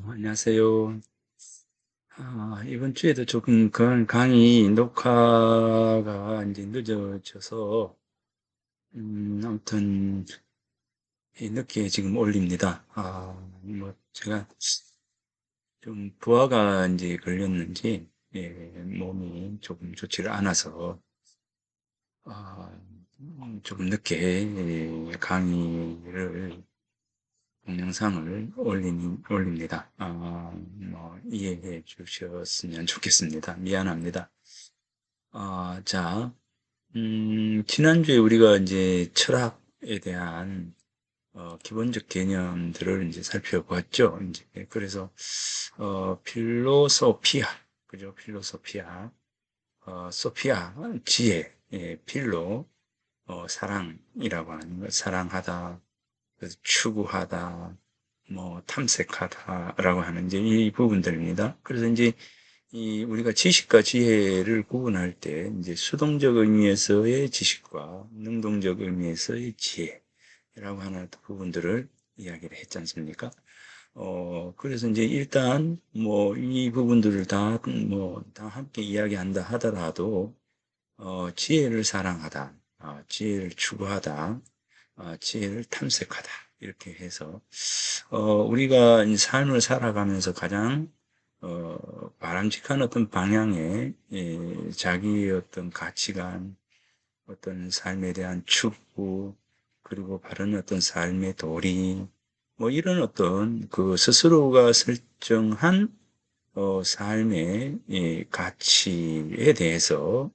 안녕하세요. 이번 주에도 조금 강의 녹화가 이제 늦어져서, 아무튼, 늦게 지금 올립니다. 제가 좀 부하가 이제 걸렸는지, 예, 몸이 조금 좋지를 않아서, 아, 조금 늦게 강의를 동영상을 올립니다. 이해해 주셨으면 좋겠습니다. 미안합니다. 자, 지난주에 우리가 이제 철학에 대한 기본적 개념들을 이제 살펴보았죠. 이제 그래서 필로소피아, 그죠? 필로소피아, 소피아, 지혜, 필로, 사랑이라고 하는 것, 사랑하다, 그래서 추구하다, 탐색하다라고 하는 이제 이 부분들입니다. 그래서 이제 우리가 지식과 지혜를 구분할 때 이제 수동적 의미에서의 지식과 능동적 의미에서의 지혜라고 하는 부분들을 이야기를 했지 않습니까? 그래서 이제 일단 이 부분들을 다 함께 이야기한다 하더라도 지혜를 사랑하다, 지혜를 추구하다, 지혜를 탐색하다. 이렇게 해서, 우리가 이 삶을 살아가면서 가장, 바람직한 어떤 방향의, 자기의 어떤 가치관, 어떤 삶에 대한 추구, 그리고 바른 어떤 삶의 도리, 이런 어떤 그 스스로가 설정한, 삶의 가치에 대해서,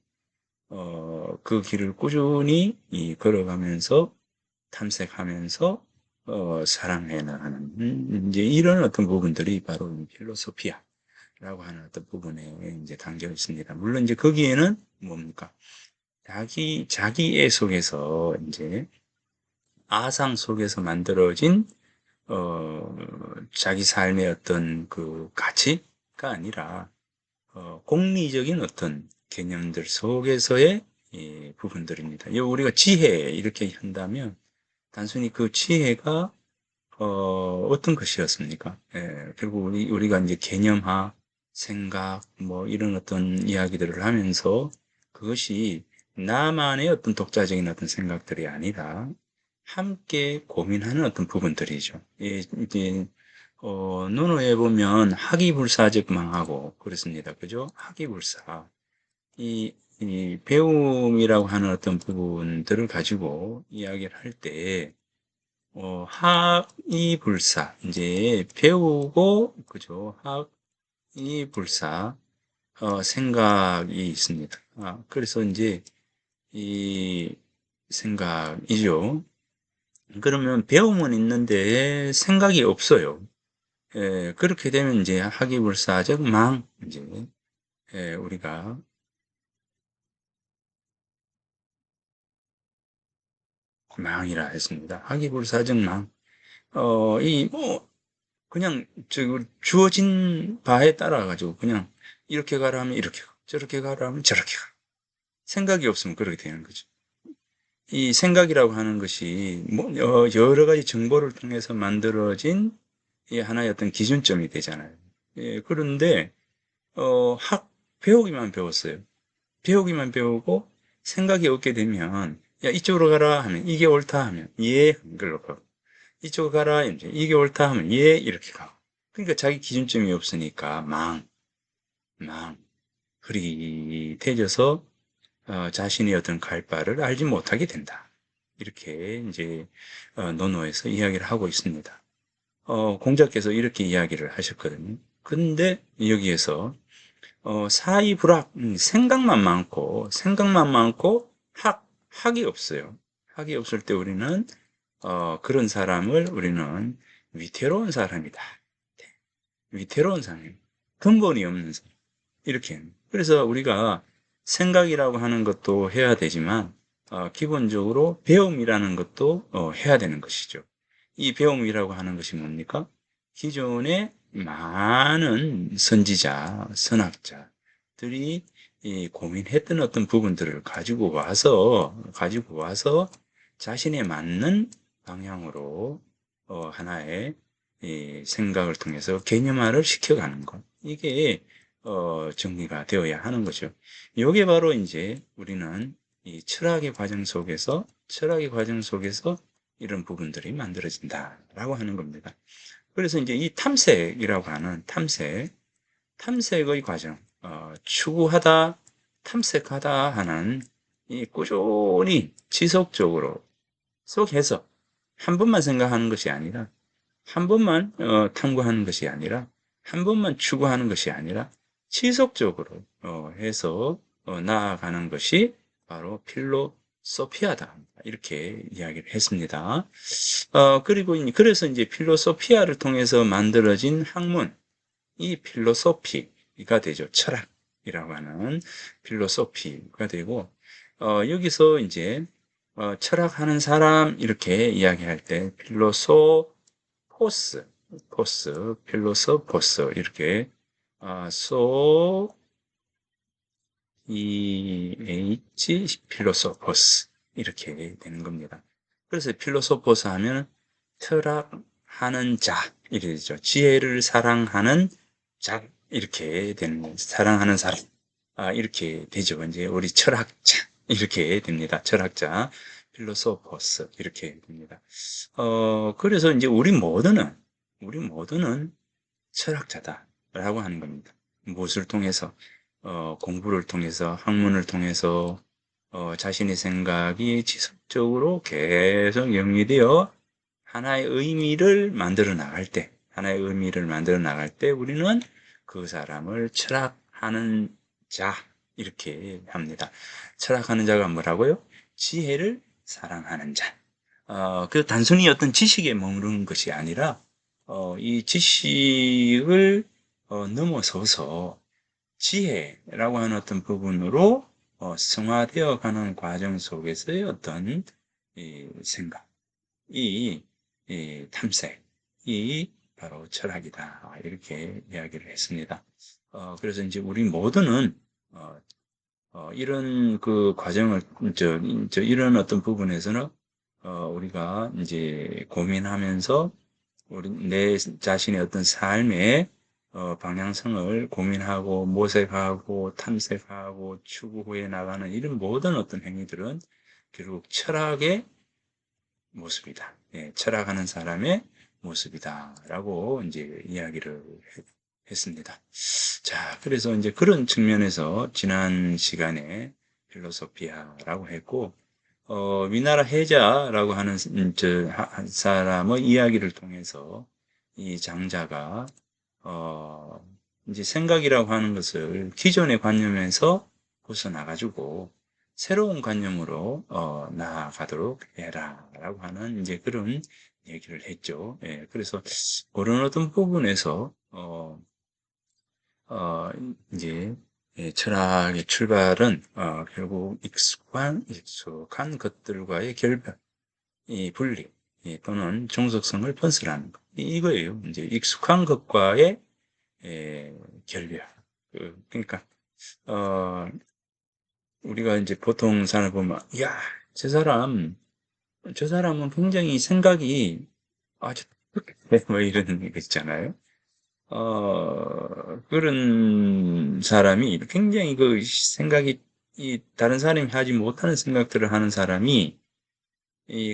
그 길을 꾸준히 걸어가면서 탐색하면서 사랑해 나가는 이제 이런 어떤 부분들이 바로 이 필로소피아라고 하는 어떤 부분에 이제 담겨 있습니다. 물론 이제 거기에는 뭡니까? 자기애 속에서 이제 아상 속에서 만들어진 어, 자기 삶의 어떤 그 가치가 아니라 공리적인 어떤 개념들 속에서의 이 부분들입니다. 우리가 지혜 이렇게 한다면 단순히 그 지혜가 어떤 것이었습니까? 결국 우리가 이제 개념화, 생각, 이런 어떤 이야기들을 하면서 그것이 나만의 어떤 독자적인 어떤 생각들이 아니라 함께 고민하는 어떤 부분들이죠. 이제, 논어에 보면 학이불사즉 망하고 그렇습니다. 그죠? 학이불사. 이 배움이라고 하는 어떤 부분들을 가지고 이야기를 할 때, 학이불사, 이제 배우고, 그죠? 학이불사, 생각이 있습니다. 그래서 이제 이 생각이죠. 그러면 배움은 있는데 생각이 없어요. 그렇게 되면 이제 학이불사적 망, 이제, 우리가 망이라 했습니다. 학이불사적 망. 그냥 주어진 바에 따라 가지고 그냥 이렇게 가라 하면 이렇게 가, 저렇게 가라 하면 저렇게 가. 생각이 없으면 그렇게 되는 거죠. 이 생각이라고 하는 것이 여러 가지 정보를 통해서 만들어진 이 하나의 어떤 기준점이 되잖아요. 그런데 배우기만 배웠어요. 배우기만 배우고 생각이 없게 되면 야 이쪽으로 가라 하면 이게 옳다 하면 예 그걸로 가고 이쪽으로 가라 이제 이게 옳다 하면 예 이렇게 가고 그러니까 자기 기준점이 없으니까 흐릿해져서 자신의 어떤 갈 바를 알지 못하게 된다. 이렇게 이제 논어에서 이야기를 하고 있습니다. 공자께서 이렇게 이야기를 하셨거든요. 근데 여기에서 사이불학, 생각만 많고 학이 없어요. 학이 없을 때 우리는 그런 사람을 우리는 위태로운 사람이다. 위태로운 사람, 근본이 없는 사람. 이렇게. 그래서 우리가 생각이라고 하는 것도 해야 되지만, 기본적으로 배움이라는 것도 해야 되는 것이죠. 이 배움이라고 하는 것이 뭡니까? 기존에 많은 선지자, 선학자들이 이 고민했던 어떤 부분들을 가지고 와서 자신에 맞는 방향으로 하나의 이 생각을 통해서 개념화를 시켜가는 것. 이게 정리가 되어야 하는 거죠. 이게 바로 이제 우리는 이 철학의 과정 속에서 이런 부분들이 만들어진다라고 하는 겁니다. 그래서 이제 이 탐색이라고 하는 탐색의 과정, 추구하다, 탐색하다 하는 이 꾸준히 지속적으로 계속해서 한 번만 생각하는 것이 아니라 한 번만 탐구하는 것이 아니라 한 번만 추구하는 것이 아니라 지속적으로 해서 나아가는 것이 바로 필로소피아다. 이렇게 이야기를 했습니다. 그리고 그래서 이제 필로소피아를 통해서 만들어진 학문, 이 필로소피가 되죠. 철학이라고 하는 필로소피가 되고, 여기서 이제 철학하는 사람 이렇게 이야기할 때 필로소포스 이렇게 필로소포스 이렇게 되는 겁니다. 그래서 필로소포스 하면 철학하는 자 이렇게 되죠. 지혜를 사랑하는 자 이렇게 되는 사랑하는 사람 이렇게 되죠. 이제 우리 철학자 이렇게 됩니다. 철학자 필로소포스 이렇게 됩니다. 그래서 이제 우리 모두는 철학자다라고 하는 겁니다. 무엇을 통해서 공부를 통해서 학문을 통해서 자신의 생각이 지속적으로 계속 영위되어 하나의 의미를 만들어 나갈 때 우리는 그 사람을 철학하는 자 이렇게 합니다. 철학하는 자가 뭐라고요? 지혜를 사랑하는 자. 그 단순히 어떤 지식에 머무르는 것이 아니라 이 지식을 넘어서서 지혜라고 하는 어떤 부분으로 승화되어 가는 과정 속에서의 어떤 이 생각, 이 탐색이 바로 철학이다. 이렇게 이야기를 했습니다. 그래서 이제 우리 모두는 이런 그 과정을 이런 어떤 부분에서는 우리가 이제 고민하면서 내 자신의 어떤 삶의 방향성을 고민하고 모색하고 탐색하고 추구해 나가는 이런 모든 어떤 행위들은 결국 철학의 모습이다. 예, 철학하는 사람의 모습이다라고 이제 이야기를 했습니다. 자, 그래서 이제 그런 측면에서 지난 시간에 필로소피아라고 했고, 위나라 해자라고 하는 한 사람의 이야기를 통해서 이 장자가 이제 생각이라고 하는 것을 기존의 관념에서 벗어나가지고 새로운 관념으로 나아가도록 해라라고 하는 이제 그런 얘기를 했죠. 예, 그래서 그런 어떤 부분에서 이제 철학의 출발은 결국 익숙한 것들과의 결별, 이 분리 또는 종속성을 건설하는 것 이거예요. 이제 익숙한 것과의 결별. 그러니까 우리가 이제 보통 사람을 보면 야, 저 사람은 굉장히 생각이 아주 뭐 이런 거 있잖아요. 그런 사람이 굉장히 그 생각이 다른 사람이 하지 못하는 생각들을 하는 사람이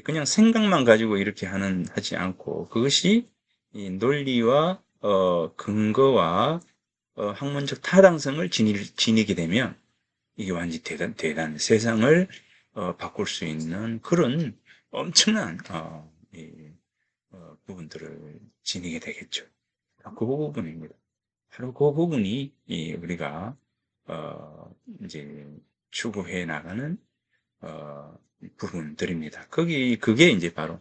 그냥 생각만 가지고 이렇게 하지 않고 그것이 이 논리와 근거와 학문적 타당성을 지니게 되면 이게 완전히 대단 세상을 바꿀 수 있는 그런 엄청난 부분들을 지니게 되겠죠. 그 부분입니다. 바로 그 부분이 우리가 이제 추구해 나가는 부분들입니다. 그게 이제 바로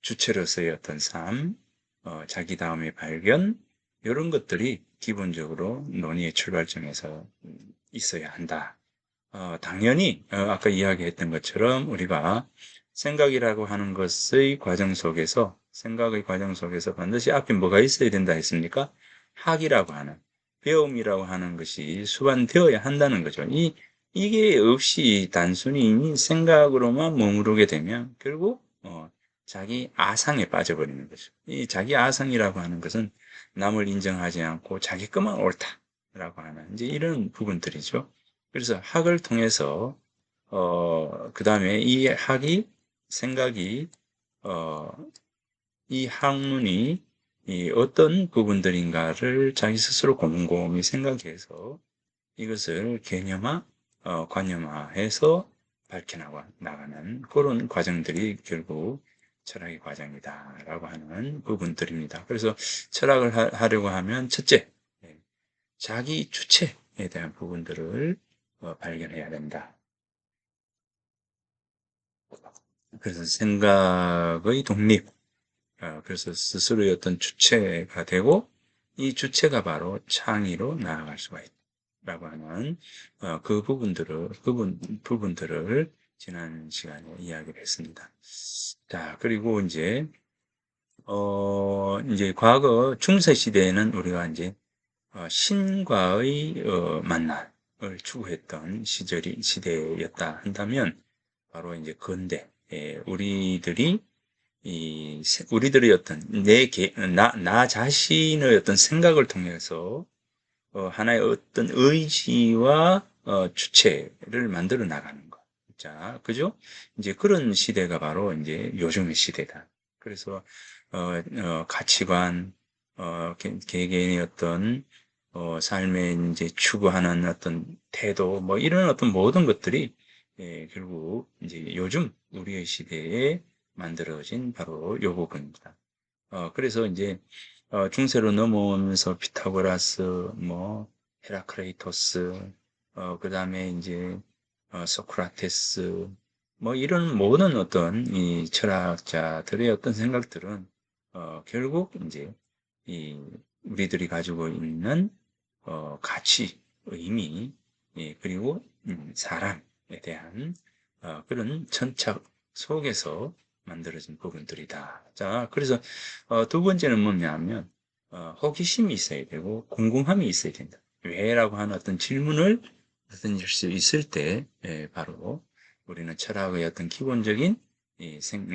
주체로서의 어떤 삶, 자기 다음의 발견 이런 것들이 기본적으로 논의의 출발점에서 있어야 한다. 당연히 아까 이야기했던 것처럼 우리가 생각이라고 하는 것의 과정 속에서 반드시 앞에 뭐가 있어야 된다 했습니까? 학이라고 하는 배움이라고 하는 것이 수반되어야 한다는 거죠. 이게 없이 단순히 생각으로만 머무르게 되면 결국 자기 아상에 빠져버리는 거죠. 이 자기 아상이라고 하는 것은 남을 인정하지 않고 자기 것만 옳다라고 하는 이제 이런 부분들이죠. 그래서 학을 통해서 그 다음에 이 학이 생각이 어, 이 학문이 이 어떤 부분들인가를 자기 스스로 곰곰이 생각해서 이것을 개념화, 관념화해서 밝혀나가는 그런 과정들이 결국 철학의 과정이다라고 하는 부분들입니다. 그래서 철학을 하려고 하면 첫째, 자기 주체에 대한 부분들을 발견해야 된다. 그래서 생각의 독립, 그래서 스스로의 어떤 주체가 되고 이 주체가 바로 창의로 나아갈 수가 있다라고 하는 그 부분들을 지난 시간에 이야기를 했습니다. 자, 그리고 이제 과거 중세 시대에는 우리가 이제 신과의 만남을 추구했던 시대였다 한다면 바로 이제 근대, 우리들의 어떤 나 자신의 어떤 생각을 통해서 하나의 어떤 의지와 주체를 만들어 나가는 것. 자, 그죠? 이제 그런 시대가 바로 이제 요즘의 시대다. 그래서 가치관, 개개인의 어떤 삶에 이제 추구하는 어떤 태도, 뭐 이런 어떤 모든 것들이 결국 이제 요즘 우리의 시대에 만들어진 바로 요 부분입니다. 그래서 이제 중세로 넘어오면서 피타고라스, 뭐 헤라크레이토스, 그 다음에 이제 소크라테스, 뭐 이런 모든 어떤 이 철학자들의 어떤 생각들은 결국 이제 이 우리들이 가지고 있는 가치, 의미, 그리고 사람에 대한 그런 천착 속에서 만들어진 부분들이다. 자, 그래서 두 번째는 뭐냐면 호기심이 있어야 되고 궁금함이 있어야 된다. 왜라고 하는 어떤 질문을 던질 수 있을 때 바로 우리는 철학의 어떤 기본적인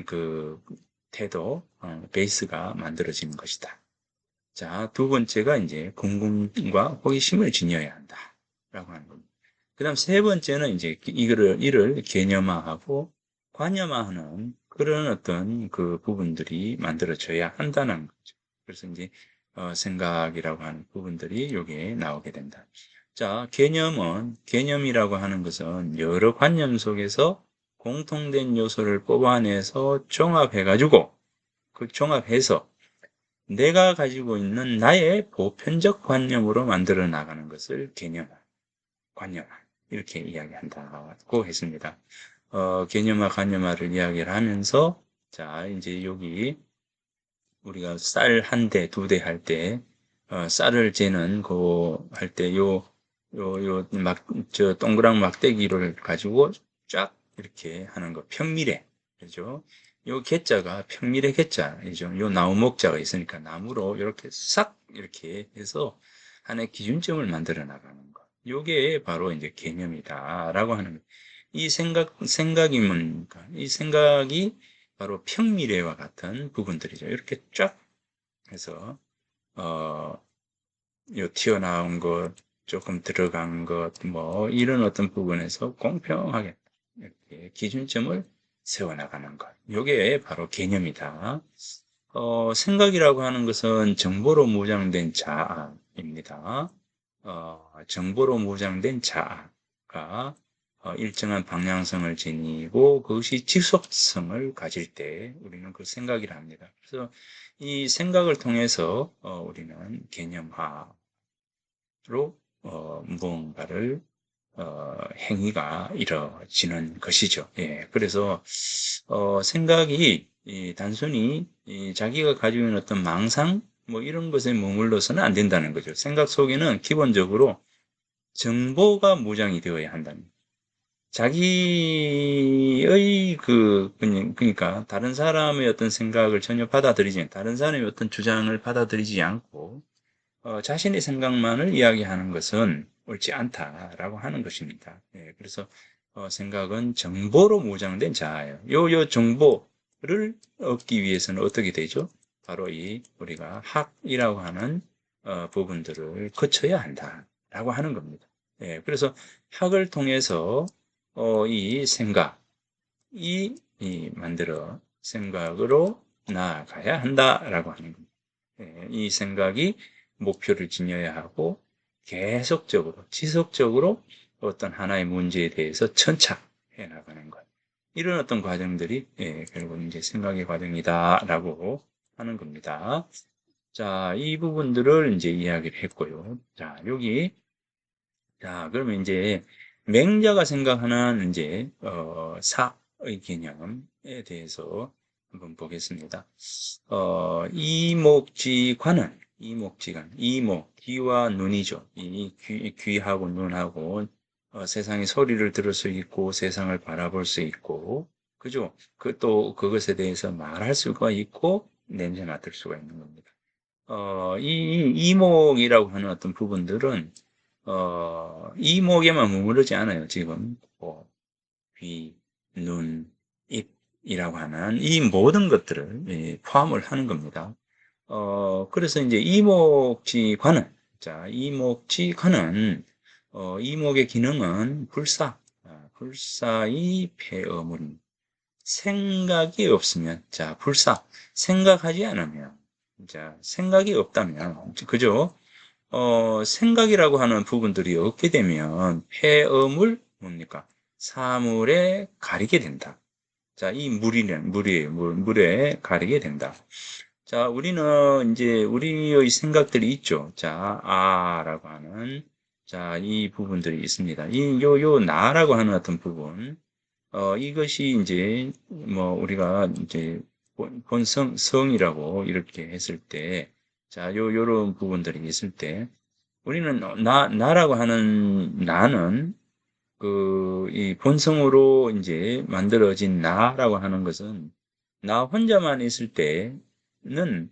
그 태도, 베이스가 만들어지는 것이다. 자, 두 번째가 이제 궁금과 호기심을 지녀야 한다. 라고 하는 겁니다. 그 다음 세 번째는 이제 이를 개념화하고 관념화하는 그런 어떤 그 부분들이 만들어져야 한다는 거죠. 그래서 이제 생각이라고 하는 부분들이 여기에 나오게 된다. 자, 개념이라고 하는 것은 여러 관념 속에서 공통된 요소를 뽑아내서 종합해가지고 그 종합해서 내가 가지고 있는 나의 보편적 관념으로 만들어 나가는 것을 관념화 이렇게 이야기한다고 했습니다. 개념화, 관념화를 이야기를 하면서 자 이제 여기 우리가 쌀 한 대, 두 대 할 때 쌀을 재는 그 할 때 저 동그란 막대기를 가지고 쫙 이렇게 하는 거 평미래 그죠? 요 개자가 평미래 개자이죠. 요 나무 목자가 있으니까 나무로 이렇게 싹 이렇게 해서 하나의 기준점을 만들어 나가는 거. 요게 바로 이제 개념이다라고 하는 이 생각이 뭔가 이 생각이 바로 평미래와 같은 부분들이죠. 이렇게 쫙 해서 어, 요 튀어나온 것, 조금 들어간 것, 뭐 이런 어떤 부분에서 공평하게 이렇게 기준점을 세워나가는 것. 요게 바로 개념이다. 생각이라고 하는 것은 정보로 무장된 자아입니다. 정보로 무장된 자아가 일정한 방향성을 지니고 그것이 지속성을 가질 때 우리는 그 생각이라 합니다. 그래서 이 생각을 통해서 우리는 개념화로 무언가를 행위가 이루어지는 것이죠. 예, 그래서 생각이 단순히 자기가 가지고 있는 어떤 망상 뭐 이런 것에 머물러서는 안 된다는 거죠. 생각 속에는 기본적으로 정보가 무장이 되어야 한다는 자기의 그러니까 다른 사람의 어떤 생각을 전혀 다른 사람의 어떤 주장을 받아들이지 않고 자신의 생각만을 이야기하는 것은 옳지 않다라고 하는 것입니다. 예, 그래서 생각은 정보로 무장된 자아예요. 요 정보, 얻기 위해서는 어떻게 되죠? 바로 우리가 학이라고 하는 부분들을 거쳐야 한다라고 하는 겁니다. 예, 그래서 학을 통해서 이 생각이 만들어 생각으로 나아가야 한다라고 하는 겁니다. 예, 이 생각이 목표를 지녀야 하고 계속적으로 지속적으로 어떤 하나의 문제에 대해서 천착해 나가는 것. 이런 어떤 과정들이 결국 이제 생각의 과정이다라고 하는 겁니다. 자, 이 부분들을 이제 이야기를 했고요. 자, 그러면 이제 맹자가 생각하는 이제 사의 개념에 대해서 한번 보겠습니다. 이목, 귀와 눈이죠. 귀하고 눈하고 세상의 소리를 들을 수 있고 세상을 바라볼 수 있고 그죠? 또 그것에 대해서 말할 수가 있고 냄새 맡을 수가 있는 겁니다. 이 이목이라고 하는 어떤 부분들은 이목에만 머무르지 않아요. 지금 귀, 눈, 입이라고 하는 이 모든 것들을 포함을 하는 겁니다. 그래서 이제 이목지관은 이목의 기능은 불사의 폐어물. 생각이 없으면, 생각하지 않으면, 생각이 없다면, 그죠? 생각이라고 하는 부분들이 없게 되면 폐업을 뭡니까? 사물에 가리게 된다. 자, 이 물이에요. 물에 가리게 된다. 자, 우리는 이제 우리의 생각들이 있죠. 자, 라고 하는 이 부분들이 있습니다. 나라고 하는 어떤 부분. 이것이 이제 뭐 우리가 이제 성이라고 이렇게 했을 때 요런 부분들이 있을 때 우리는 나라고 하는 나는 이 본성으로 이제 만들어진 나라고 하는 것은 나 혼자만 있을 때는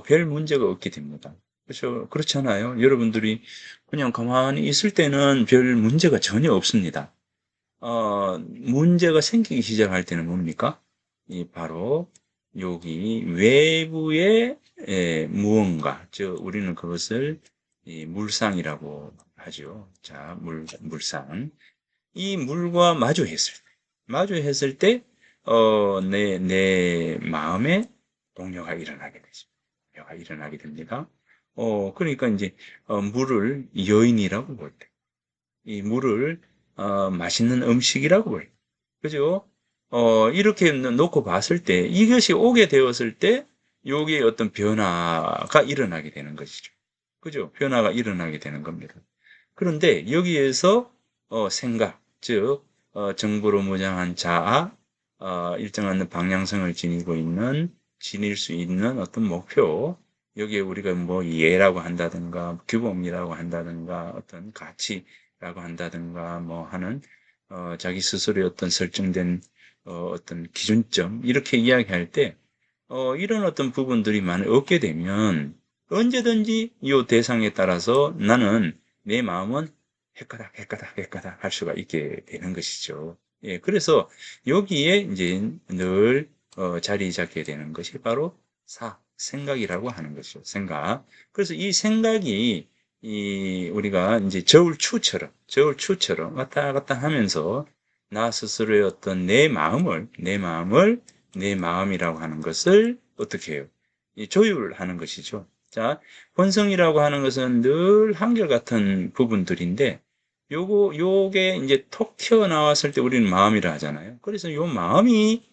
별 문제가 없게 됩니다. 그렇죠? 그렇잖아요. 여러분들이 그냥 가만히 있을 때는 별 문제가 전혀 없습니다. 문제가 생기기 시작할 때는 뭡니까? 바로 여기 외부의 무언가, 즉 우리는 그것을 물상이라고 하죠. 자, 물상. 이 물과 마주했을 때, 내 마음에 동요가 일어나게 되죠. 동요가 일어나게 됩니다. 그러니까 이제 물을 여인이라고 볼 때, 이 물을 맛있는 음식이라고 해요. 그죠? 이렇게 놓고 봤을 때 이것이 오게 되었을 때 여기에 어떤 변화가 일어나게 되는 것이죠. 그죠? 변화가 일어나게 되는 겁니다. 그런데 여기에서 생각, 즉 정보로 무장한 자아, 일정한 방향성을 지닐 수 있는 어떤 목표, 여기에 우리가 뭐 예라고 한다든가 규범이라고 한다든가 어떤 가치라고 한다든가 뭐 하는 자기 스스로의 어떤 설정된 어떤 기준점 이렇게 이야기할 때 이런 어떤 부분들이 많이 없게 되면 언제든지 이 대상에 따라서 나는 내 마음은 헷가닥 할 수가 있게 되는 것이죠. 예, 그래서 여기에 이제 늘 자리 잡게 되는 것이 바로 생각이라고 하는 것이죠. 생각. 그래서 이 생각이 우리가 이제 저울추처럼 왔다 갔다 하면서 나 스스로의 어떤 내 마음이라고 하는 것을 어떻게 해요? 조율하는 것이죠. 자, 본성이라고 하는 것은 늘 한결같은 부분들인데, 요게 이제 톡 튀어나왔을 때 우리는 마음이라 하잖아요. 그래서 요 마음이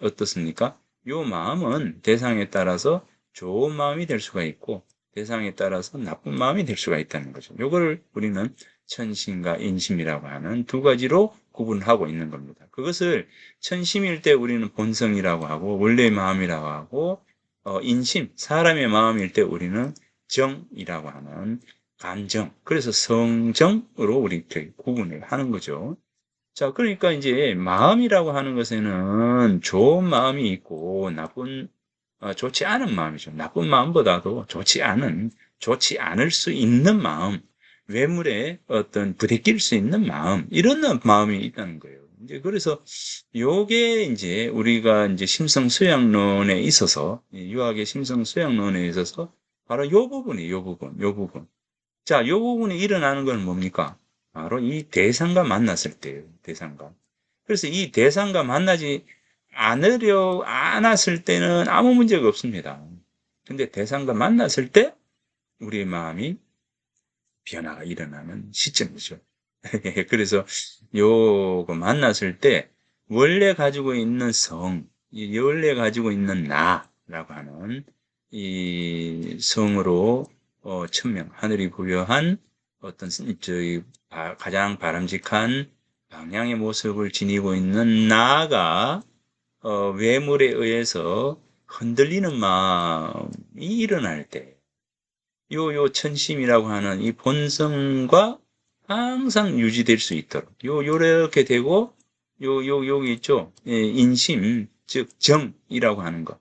어떻습니까? 요 마음은 대상에 따라서 좋은 마음이 될 수가 있고, 대상에 따라서 나쁜 마음이 될 수가 있다는 거죠. 요거를 우리는 천심과 인심이라고 하는 두 가지로 구분하고 있는 겁니다. 그것을 천심일 때 우리는 본성이라고 하고, 원래의 마음이라고 하고, 사람의 마음일 때 우리는 정이라고 하는 감정, 그래서 성정으로 우리 이렇게 구분을 하는 거죠. 자, 그러니까 이제 마음이라고 하는 것에는 좋은 마음이 있고 좋지 않은 마음이죠. 나쁜 마음보다도 좋지 않을 수 있는 마음, 외물에 어떤 부대낄 수 있는 마음, 이런 마음이 있다는 거예요. 이제 그래서 요게 이제 우리가 이제 심성 수양론에 있어서, 유학의 심성 수양론에 있어서 바로 요 부분이에요. 요 부분. 자, 요 부분이 일어나는 건 뭡니까? 바로 이 대상과 만났을 때예요. 대상과. 그래서 이 대상과 만나지 않았을 때는 아무 문제가 없습니다. 근데 대상과 만났을 때 우리의 마음이 변화가 일어나는 시점이죠. 그래서 요거 만났을 때 원래 가지고 있는 원래 가지고 있는 나라고 하는 이 성으로 천명, 하늘이 부여한 어떤 저희 가장 바람직한 방향의 모습을 지니고 있는 나가 외물에 의해서 흔들리는 마음이 일어날 때 요 천심이라고 하는 이 본성과 항상 유지될 수 있도록 요렇게 되고 여기 있죠. 예, 인심 즉 정이라고 하는 거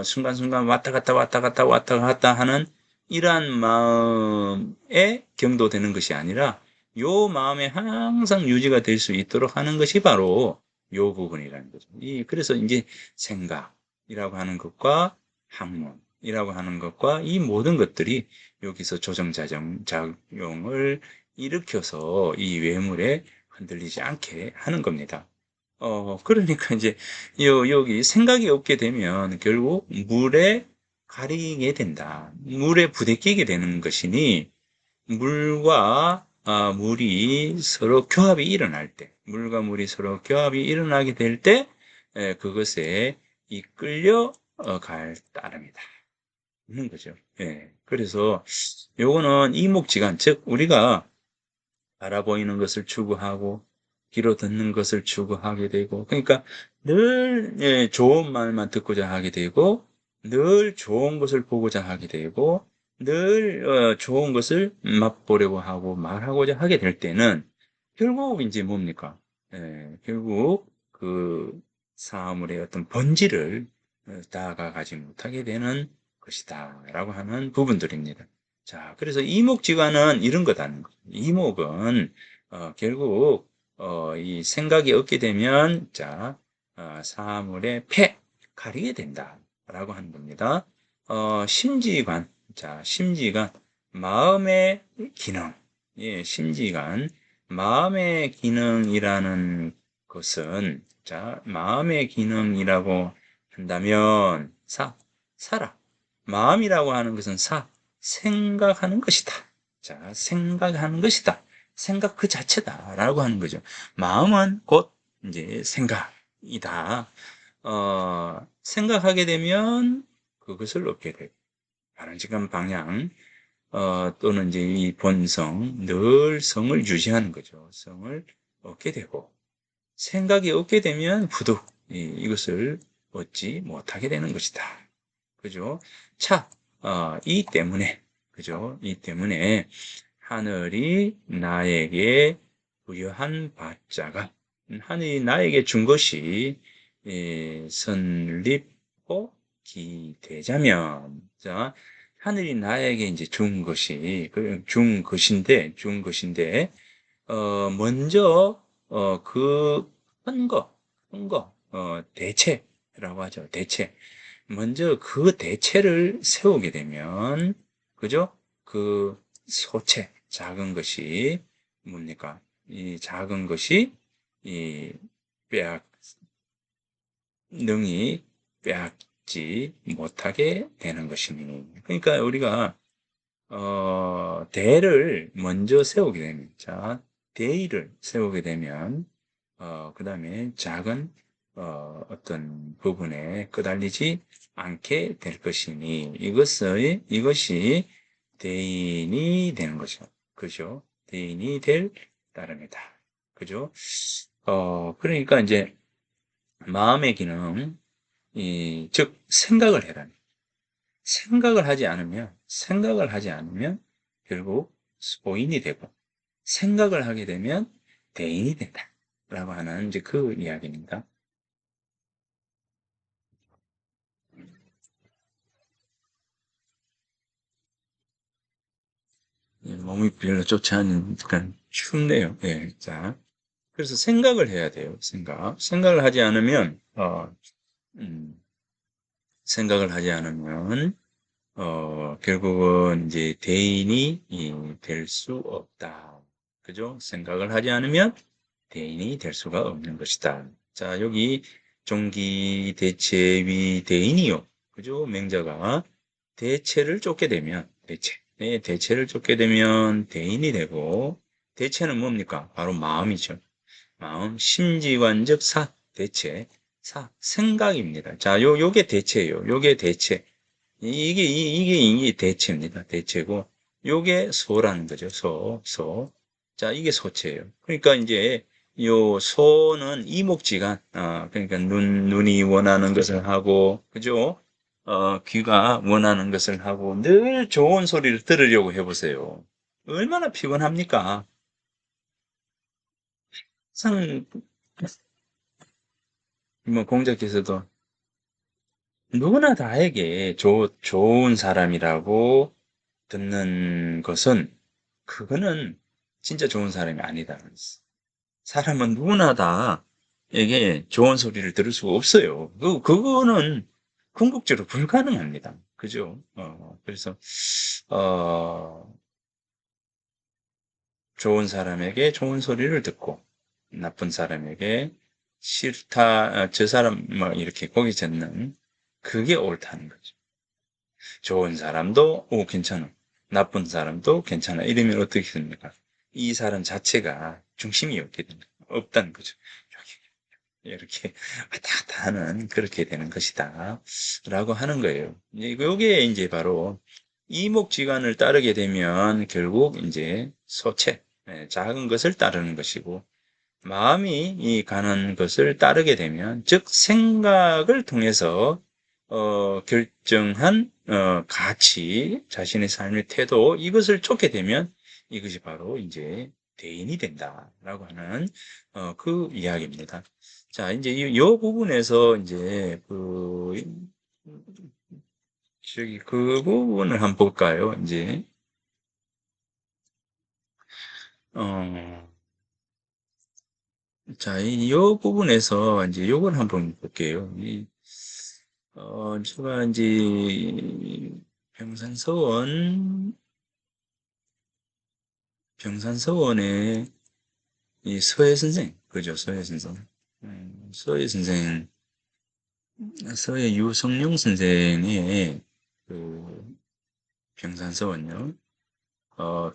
순간순간 왔다 갔다 하는 이러한 마음에 경도되는 것이 아니라 요 마음에 항상 유지가 될 수 있도록 하는 것이 바로 요 부분이라는 거죠. 그래서 이제 생각이라고 하는 것과 학문이라고 하는 것과 이 모든 것들이 여기서 조정작용을 일으켜서 이 외물에 흔들리지 않게 하는 겁니다. 그러니까 이제 여기 생각이 없게 되면 결국 물에 가리게 된다. 물에 부대끼게 되는 것이니 물과 물이 서로 교합이 일어날 때, 물과 물이 서로 교합이 일어나게 될 때, 그것에 이끌려 갈 따름이다. 있는 거죠. 예. 그래서 요거는 이목지간, 즉 우리가 바라보이는 것을 추구하고 귀로 듣는 것을 추구하게 되고 그러니까 늘 좋은 말만 듣고자 하게 되고 늘 좋은 것을 보고자 하게 되고 늘 좋은 것을 맛보려고 하고 말하고자 하게 될 때는 결국 이제 뭡니까? 결국 그 사물의 어떤 본질을 다가가지 못하게 되는 것이다 라고 하는 부분들입니다. 자, 그래서 이목지관은 이런 거다는 거죠. 이목은 결국 이 생각이 없게 되면 자 사물의 가리게 된다라고 하는 겁니다. 심지관, 자 심지관 마음의 기능, 예, 심지관 마음의 기능이라는 것은 자 마음의 기능이라고 한다면 사라 마음이라고 하는 것은 생각하는 것이다. 자, 생각하는 것이다. 생각 그 자체다. 라고 하는 거죠. 마음은 곧 이제 생각이다. 생각하게 되면 그것을 얻게 되고, 바람직한 방향, 또는 이제 이 본성, 늘 성을 유지하는 거죠. 성을 얻게 되고, 생각이 없게 되면 부득 이것을 얻지 못하게 되는 것이다. 그죠? 이 때문에, 그죠? 이 때문에 하늘이 나에게 부여한 바자가, 하늘이 나에게 준 것이, 선립고 기되자면, 자, 하늘이 나에게 이제 준 것인데, 먼저, 큰 거, 대체라고 하죠. 대체. 먼저 그 대체를 세우게 되면, 그죠? 그 작은 것이 뭡니까? 이 작은 것이 이 빼앗, 능히 빼앗지 못하게 되는 것이니. 그러니까 우리가, 대를 먼저 세우게 됩니다. 자, 대의를 세우게 되면, 그 다음에 작은, 어떤 부분에 끄달리지 않게 될 것이니, 이것이 대인이 되는 거죠. 그죠? 대인이 될 따름이다. 그죠? 그러니까 이제, 마음의 기능, 즉, 생각을 하지 않으면 결국 소인이 되고 생각을 하게 되면 대인이 된다. 라고 하는 이제 그 이야기입니다. 몸이 별로 좋지 않으니까 춥네요. 예, 자. 그래서 생각을 해야 돼요. 생각을 하지 않으면, 음, 생각을 하지 않으면, 결국은 이제 대인이 될 수 없다. 그죠? 생각을 하지 않으면 대인이 될 수가 없는 것이다. 자, 여기 종기 대체위 대인이요. 그죠? 맹자가 대체를 쫓게 되면, 대체를 쫓게 되면 대인이 되고, 대체는 뭡니까? 바로 마음이죠. 마음, 심지관적 대체, 생각입니다. 자, 요게 대체예요. 요게 대체. 이게 대체입니다. 대체고, 요게 소라는 거죠. 소. 자, 이게 소체예요. 그러니까 이제, 요 소는 이목지간, 그러니까 눈이 원하는 것을 하고, 그죠? 귀가 원하는 것을 하고, 늘 좋은 소리를 들으려고 해보세요. 얼마나 피곤합니까? 상, 뭐, 공자께서도 누구나 다에게 좋은 사람이라고 듣는 것은 그거는 진짜 좋은 사람이 아니다. 사람은 누구나 다에게 좋은 소리를 들을 수가 없어요. 그거는 궁극적으로 불가능합니다. 그죠? 그래서 어, 좋은 사람에게 좋은 소리를 듣고 나쁜 사람에게 싫다, 저 사람 뭐 이렇게 고개 젓는 그게 옳다는 거죠. 좋은 사람도 괜찮아. 나쁜 사람도 괜찮아. 이러면 어떻게 됩니까? 이 사람 자체가 중심이 없다는 거죠. 이렇게 왔다 갔다 하는 그렇게 되는 것이다. 라고 하는 거예요. 이게 이제 바로 이목지관을 따르게 되면 결국 이제 소체, 작은 것을 따르는 것이고 마음이 이 가는 것을 따르게 되면, 즉 생각을 통해서 결정한 가치, 자신의 삶의 태도 이것을 쫓게 되면 이것이 바로 이제 대인이 된다라고 하는 그 이야기입니다. 자, 이제 이 부분에서 이제 그 부분을 한번 볼까요? 이제 어, 자, 이 부분에서 이제 요걸 한번 볼게요. 제가 이제 병산서원, 병산서원의 이 서예 선생, 그죠? 서예 선생. 서예 선생, 서예 유성룡 선생의 그 병산서원요.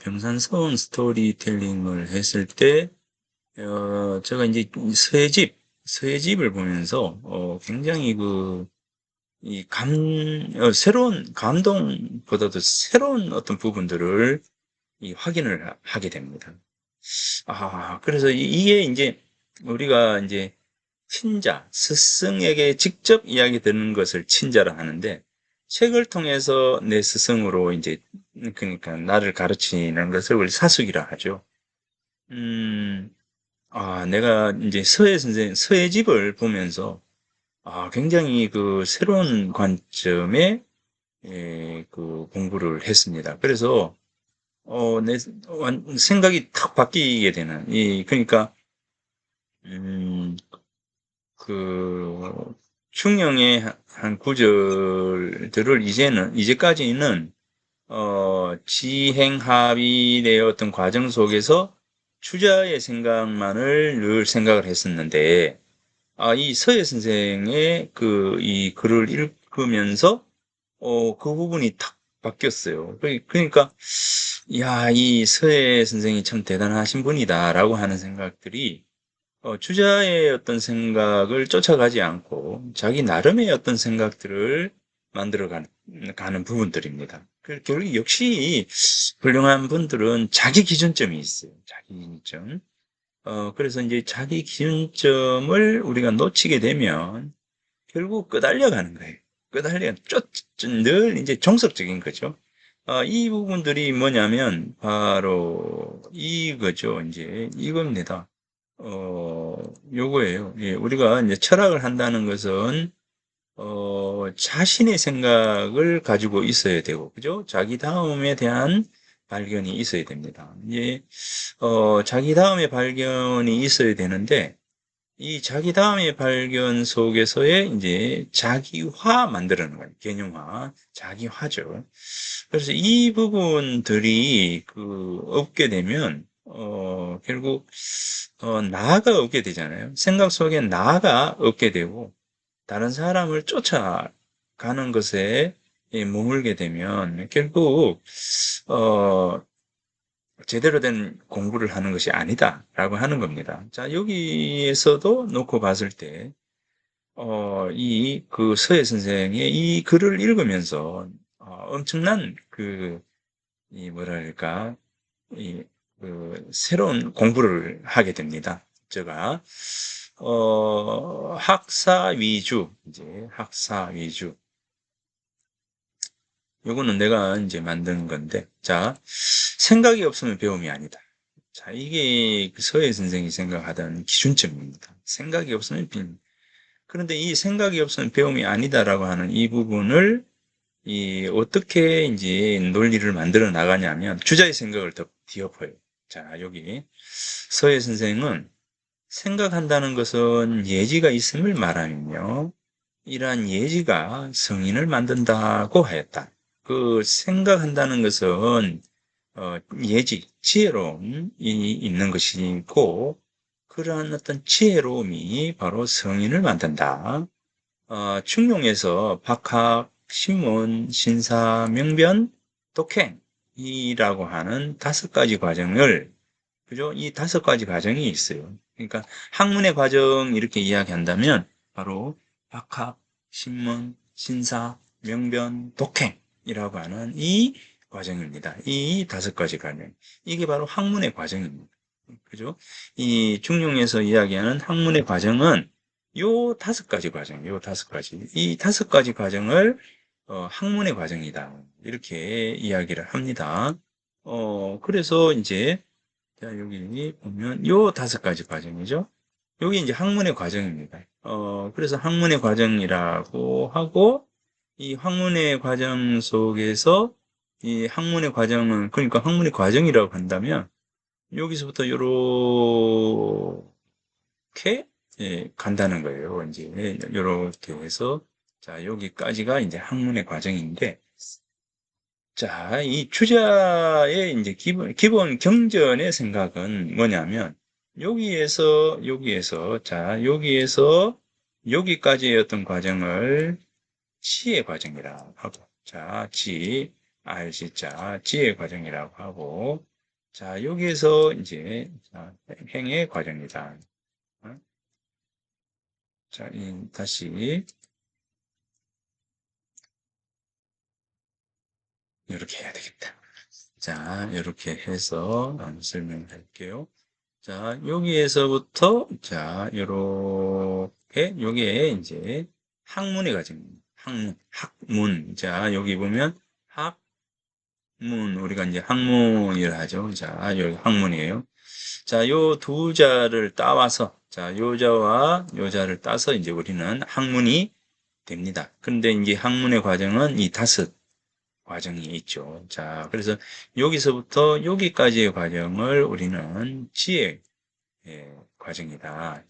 병산서원 스토리텔링을 했을 때, 제가 이제 서예집을 보면서, 굉장히 새로운 감동보다도 새로운 어떤 부분들을 확인을 하게 됩니다. 그래서 이게 이제 우리가 이제 친자, 스승에게 직접 이야기 듣는 것을 친자라 하는데, 책을 통해서 내 스승으로 이제, 그러니까 나를 가르치는 것을 우리 사숙이라 하죠. 음, 내가 이제 서예집을 보면서, 굉장히 새로운 관점의 공부를 했습니다. 그래서 내 생각이 탁 바뀌게 되는 그러니까 음, 그 충영의 한 구절들을 이제까지는 지행합의의 어떤 과정 속에서 추자의 생각만을 늘 생각을 했었는데, 이 서예 선생의 이 글을 읽으면서 그 부분이 탁 바뀌었어요. 그러니까, 야, 이 서예 선생이 참 대단하신 분이다라고 하는 생각들이, 주자의 어떤 생각을 쫓아가지 않고 자기 나름의 어떤 생각들을 가는 부분들입니다. 결국 역시 훌륭한 분들은 자기 기준점이 있어요. 자기 기준점. 그래서 이제 자기 기준점을 우리가 놓치게 되면 결국 끄달려가는 거예요. 늘 이제 정석적인 거죠. 이 부분들이 뭐냐면 바로 이거죠. 이제 이겁니다. 요거예요. 예, 우리가 이제 철학을 한다는 것은 자신의 생각을 가지고 있어야 되고, 그죠? 자기 다음에 대한 발견이 있어야 됩니다. 예, 자기 다음에 발견이 있어야 되는데, 이 자기 다음에 발견 속에서의 이제 자기화 만들어내는 거예요. 개념화, 자기화죠. 그래서 이 부분들이 없게 되면, 결국, 나가 없게 되잖아요. 생각 속에 나가 없게 되고, 다른 사람을 쫓아가는 것에 머물게 되면, 결국, 어, 제대로 된 공부를 하는 것이 아니다라고 하는 겁니다. 자, 여기에서도 놓고 봤을 때, 서예 선생의 이 글을 읽으면서, 엄청난 뭐랄까, 이, 새로운 공부를 하게 됩니다. 제가, 학사 위주, 이제 학사 위주. 요거는 내가 이제 만든 건데, 자, 생각이 없으면 배움이 아니다. 자, 이게 서예 선생이 생각하던 기준점입니다. 생각이 없으면 배움. 그런데 이 생각이 없으면 배움이 아니다라고 하는 이 부분을 어떻게 이제 논리를 만들어 나가냐면 주자의 생각을 더 뒤엎어요. 자, 여기 서예 선생은 생각한다는 것은 예지가 있음을 말하며 이러한 예지가 성인을 만든다고 하였다. 생각한다는 것은 예지, 지혜로움이 있는 것이고 그러한 어떤 지혜로움이 바로 성인을 만든다. 충룡에서 박학, 신문, 신사, 명변, 독행이라고 하는 5가지 과정을, 그죠? 이 5가지 과정이 있어요. 그러니까 학문의 과정 이렇게 이야기한다면 바로 박학, 신문, 신사, 명변, 독행이라고 하는 이 과정입니다. 이 5가지 과정. 이게 바로 학문의 과정입니다. 그죠? 이 중용에서 이야기하는 학문의 과정은 요 5가지 과정, 요 5가지. 이 5가지 과정을 학문의 과정이다. 이렇게 이야기를 합니다. 그래서 이제 자, 여기 보면 요 5가지 과정이죠. 여기 이제 학문의 과정입니다. 그래서 학문의 과정이라고 하고 이 학문의 과정 속에서 이 학문의 과정은 그러니까 학문의 과정이라고 한다면 여기서부터 요렇게 간다는 거예요. 이제 요렇게 해서 자 여기까지가 이제 학문의 과정인데 자 이 주자의 이제 기본 경전의 생각은 뭐냐면 여기에서 여기까지의 어떤 과정을 지의 과정이라고 하고 자 지의 과정이라고 하고 자, 여기에서 이제 행의 과정이다. 어? 자, 다시 이렇게 해야 되겠다. 자, 이렇게 해서 설명할게요. 자, 여기에서부터 자, 요렇게 여기에 이제 학문의 과정입니다. 학문. 자, 여기 보면 우리가 이제 학문이라 하죠. 자, 여기 학문이에요. 자, 요 두 자를 따와서, 자, 요자와 요자를 따서 이제 우리는 학문이 됩니다. 근데 이제 학문의 과정은 이 5과정이 있죠. 자, 그래서 여기서부터 여기까지의 과정을 우리는 지의 과정이다.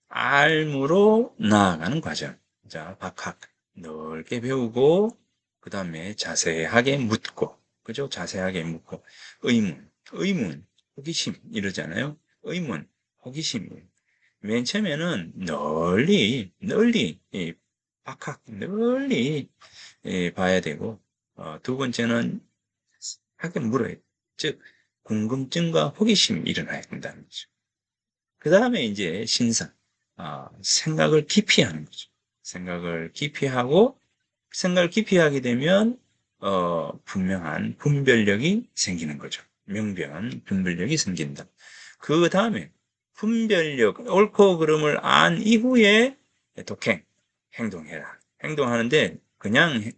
알무로 나아가는 과정. 자, 박학. 넓게 배우고, 그 다음에 자세하게 묻고, 그죠? 자세하게 묻고, 의문, 호기심, 이러잖아요. 의문, 호기심이에요. 맨 처음에는 널리, 박학, 널리, 봐야 되고, 두 번째는 하게 물어야 돼. 즉, 궁금증과 호기심이 일어나야 된다는 거죠. 그 다음에 이제 생각을 깊이 하는 거죠. 생각을 깊이 하게 되면, 분명한 분별력이 생기는 거죠. 분별력이 생긴다. 그 다음에 분별력, 옳고 그름을 안 이후에 행동해라. 행동하는데 그냥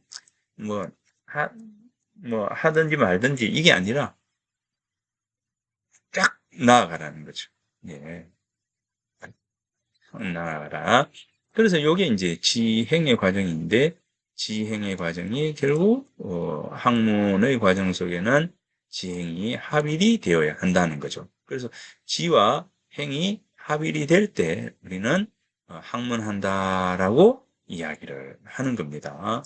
뭐, 하, 하든지 말든지 이게 아니라 쫙 나아가라는 거죠. 예. 나아가라. 그래서 이게 이제 지행의 과정인데, 지행의 과정이 결국, 학문의 과정 속에는 지행이 합일이 되어야 한다는 거죠. 그래서 지와 행이 합일이 될 때 우리는 학문한다라고 이야기를 하는 겁니다.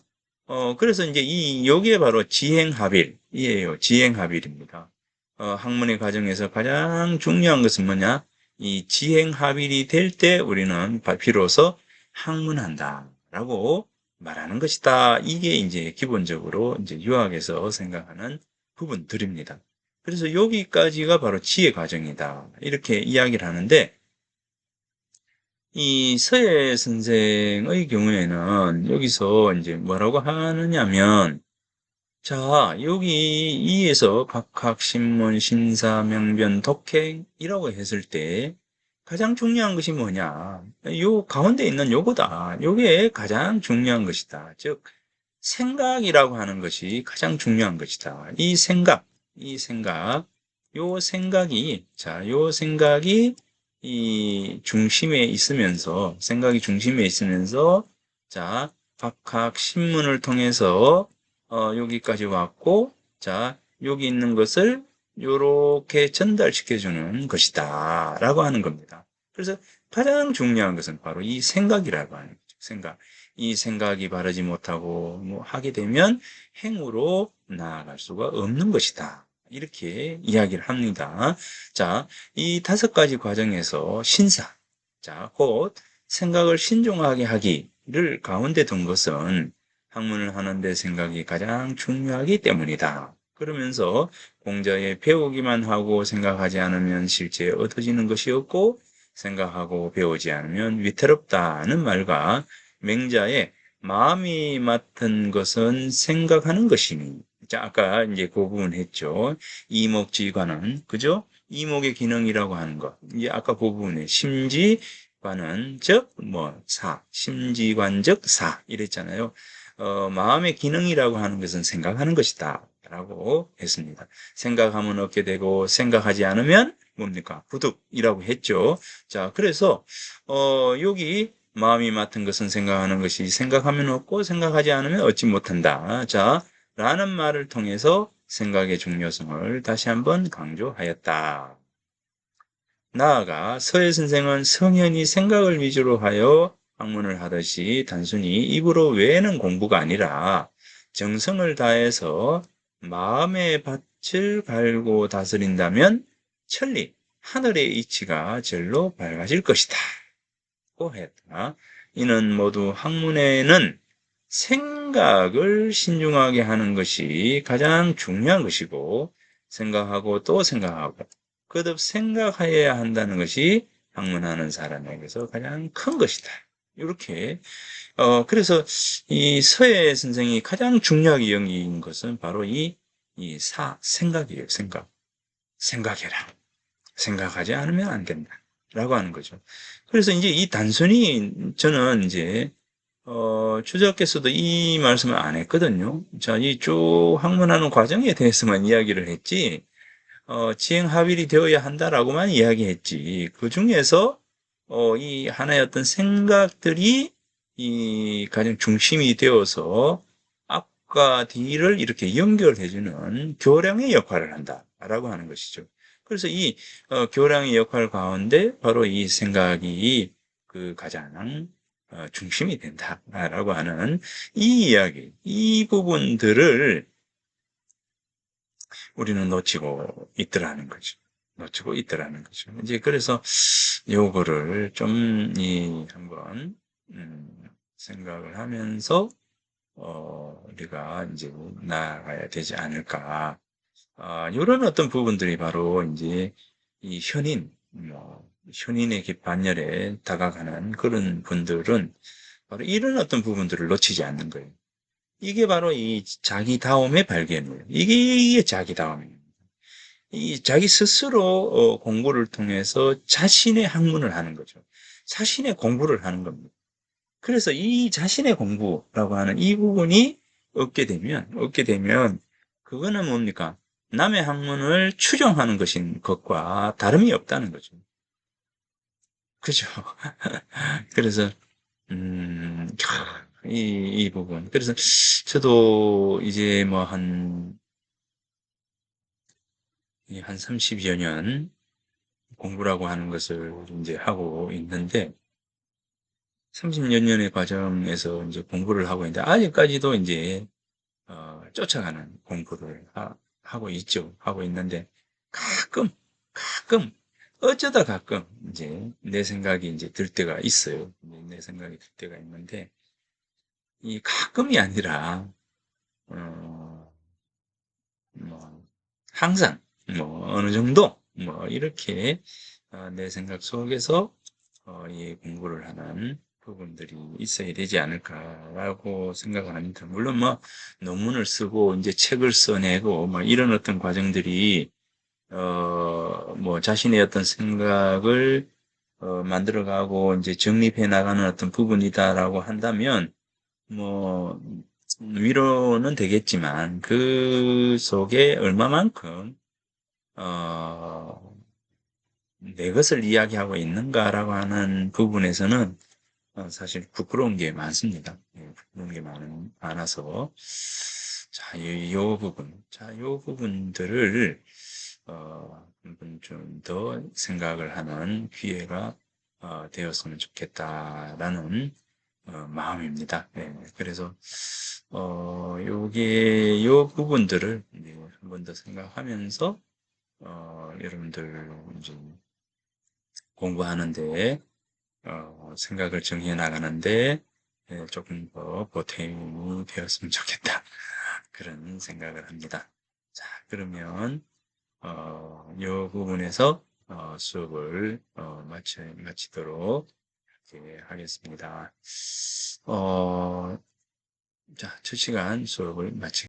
그래서 이제 요게 바로 지행합일이에요. 지행합일입니다. 학문의 과정에서 가장 중요한 것은 뭐냐? 이 지행합일이 될 때 우리는 비로소 학문한다라고 말하는 것이다. 이게 이제 기본적으로 이제 유학에서 생각하는 부분들입니다. 그래서 여기까지가 바로 지혜 과정이다. 이렇게 이야기를 하는데, 이 서예 선생의 경우에는 여기서 이제 뭐라고 하느냐면, 자, 여기 이에서 각학, 신문, 신사, 명변, 독행이라고 했을 때 가장 중요한 것이 뭐냐? 요 가운데 있는 요거다. 요게 가장 중요한 것이다. 즉, 생각이라고 하는 것이 가장 중요한 것이다. 이 생각, 요 생각이, 자, 요 생각이 이 중심에 있으면서, 생각이 중심에 있으면서, 자, 각각 신문을 통해서, 여기까지 왔고, 자, 여기 있는 것을 요렇게 전달시켜주는 것이다. 라고 하는 겁니다. 그래서 가장 중요한 것은 바로 이 생각이라고 하는 거죠. 생각. 이 생각이 바르지 못하고 뭐 하게 되면 행으로 나아갈 수가 없는 것이다. 이렇게 이야기를 합니다. 자, 이 5가지 과정에서 신사, 자, 곧 생각을 신중하게 하기를 가운데 둔 것은 학문을 하는데 생각이 가장 중요하기 때문이다. 그러면서 공자의 배우기만 하고 생각하지 않으면 실제 얻어지는 것이 없고 생각하고 배우지 않으면 위태롭다는 말과 맹자의 마음이 맡은 것은 생각하는 것이니. 자, 아까 이제 그 부분 했죠. 이목지관은, 그죠? 이목의 기능이라고 하는 것. 이제 아까 그 부분에 심지관은, 즉, 심지관적 사. 이랬잖아요. 마음의 기능이라고 하는 것은 생각하는 것이다. 라고 했습니다. 생각하면 얻게 되고, 생각하지 않으면 뭡니까? 부득이라고 했죠. 자, 그래서, 여기 마음이 맡은 것은 생각하는 것이 생각하면 얻고 생각하지 않으면 얻지 못한다. 자, 라는 말을 통해서 생각의 중요성을 다시 한번 강조하였다. 나아가 서예 선생은 성현이 생각을 위주로 하여 학문을 하듯이 단순히 입으로 외우는 공부가 아니라 정성을 다해서 마음의 밭을 갈고 다스린다면 천리, 하늘의 이치가 절로 밝아질 것이다. 고 했다. 이는 모두 학문에는 생각을 신중하게 하는 것이 가장 중요한 것이고 생각하고 또 생각하고 거듭 생각하여야 한다는 것이 학문하는 사람에게서 가장 큰 것이다. 이렇게 그래서 이 서예 선생이 가장 중요하게 여긴 것은 바로 생각이에요. 생각해라. 생각하지 않으면 안 된다. 라고 하는 거죠. 그래서 이제 이 단순히 저는 이제, 주자께서도 이 말씀을 안 했거든요. 자, 이 쭉 학문하는 과정에 대해서만 이야기를 했지, 지행합일이 되어야 한다라고만 이야기했지. 그 중에서, 이 하나의 어떤 생각들이 이 가장 중심이 되어서 앞과 뒤를 이렇게 연결해주는 교량의 역할을 한다라고 하는 것이죠. 그래서 이 교량의 역할 가운데 바로 이 생각이 그 가장 중심이 된다라고 하는 이 이야기, 이 부분들을 우리는 놓치고 있더라는 거죠. 놓치고 있더라는 거죠. 이제 그래서 요거를 좀 한번 생각을 하면서 우리가 이제 나아가야 되지 않을까. 이런 어떤 부분들이 바로 이제 이 현인의 반열에 다가가는 그런 분들은 바로 이런 어떤 부분들을 놓치지 않는 거예요. 이게 바로 이 자기다움의 발견이에요. 이게 자기다움이에요. 이 자기 스스로 공부를 통해서 자신의 학문을 하는 거죠. 자신의 공부를 하는 겁니다. 그래서 이 자신의 공부라고 하는 이 부분이 얻게 되면 그거는 뭡니까? 남의 학문을 추종하는 것과 다름이 없다는 거죠. 그죠? 그래서 이 부분. 그래서 저도 이제 한 30여 년 공부라고 하는 것을 이제 하고 있는데 30여 년의 과정에서 이제 공부를 하고 있는데 아직까지도 이제 쫓아가는 공부를 하고 있죠. 하고 있는데 가끔 어쩌다 가끔 이제 내 생각이 이제 들 때가 있어요. 내 생각이 들 때가 있는데 이 가끔이 아니라 어, 뭐 항상 뭐 어느 정도 뭐 이렇게 내 생각 속에서 이 공부를 하는 부분들이 있어야 되지 않을까라고 생각을 합니다. 물론 뭐 논문을 쓰고 이제 책을 써내고 뭐 이런 어떤 과정들이 뭐 자신의 어떤 생각을 만들어가고 이제 정립해 나가는 어떤 부분이다라고 한다면 뭐 위로는 되겠지만 그 속에 얼마만큼 어, 내 것을 이야기하고 있는가라고 하는 부분에서는 사실 부끄러운 게 많습니다. 예, 부끄러운 게 많아서 자, 요 부분들을 한번 좀 더 생각을 하는 기회가 되었으면 좋겠다라는 마음입니다. 예, 그래서 요 부분들을 이제 한 번 더 생각하면서 여러분들 이제 공부하는데 생각을 정해 나가는데 조금 더 보탬이 되었으면 좋겠다. 그런 생각을 합니다. 자, 그러면 이 부분에서 수업을 마치도록 이렇게 하겠습니다. 자, 첫 시간 수업을 마치